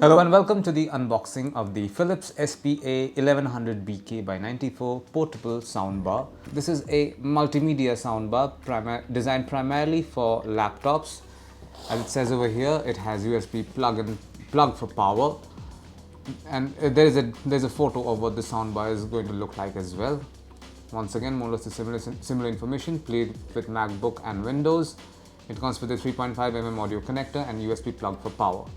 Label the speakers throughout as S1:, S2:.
S1: Hello and welcome to the unboxing of the Philips SPA1100BK by 94 portable soundbar. This is a multimedia soundbar designed primarily for laptops. As it says over here, it has USB plug for power, and there's a photo of what the soundbar is going to look like as well. Once again, more or less similar information, played with MacBook and Windows. It comes with a 3.5mm audio connector and USB plug for power.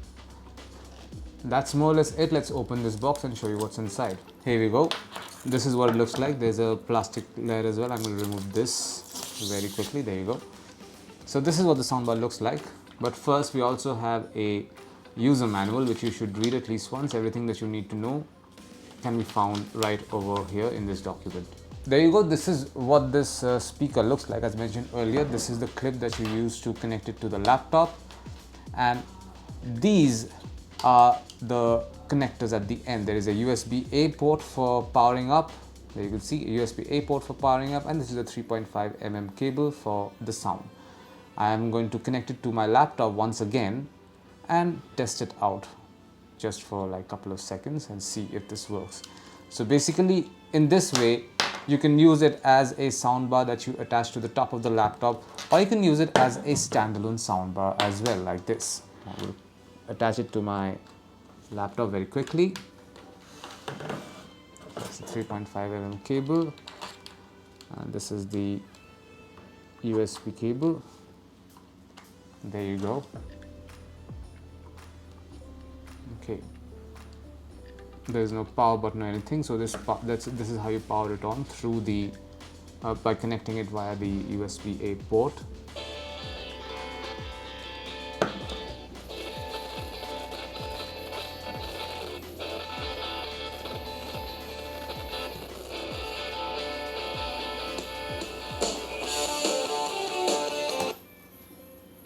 S1: That's more or less it. Let's open this box and show you what's inside. Here we go. This is what it looks like. There's a plastic layer as well. I'm going to remove this very quickly. There you go. So this is what the soundbar looks like. But first we also have a user manual which you should read at least once. Everything that you need to know can be found right over here in this document. There you go. This is what this speaker looks like. As mentioned earlier, this is the clip that you use to connect it to the laptop, and these are the connectors at the end. There is a USB-A port for powering up. There you can see a USB-A port for powering up, and this is a 3.5mm cable for the sound. I am going to connect it to my laptop once again and test it out just for like a couple of seconds and see if this works. So basically, in this way, you can use it as a soundbar that you attach to the top of the laptop, or you can use it as a standalone soundbar as well, like this. I will attach it to my laptop very quickly. It's a 3.5mm cable, and this is the USB cable. There you go. Okay, there's no power button or anything, so this is how you power it on, through the by connecting it via the USB-A port.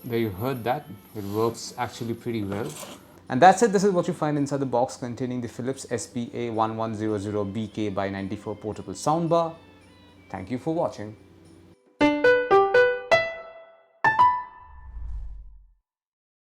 S1: There, you heard that. It works actually pretty well. And that's it. This is what you find inside the box containing the Philips SPA1100BK by 94 portable soundbar. Thank you for watching.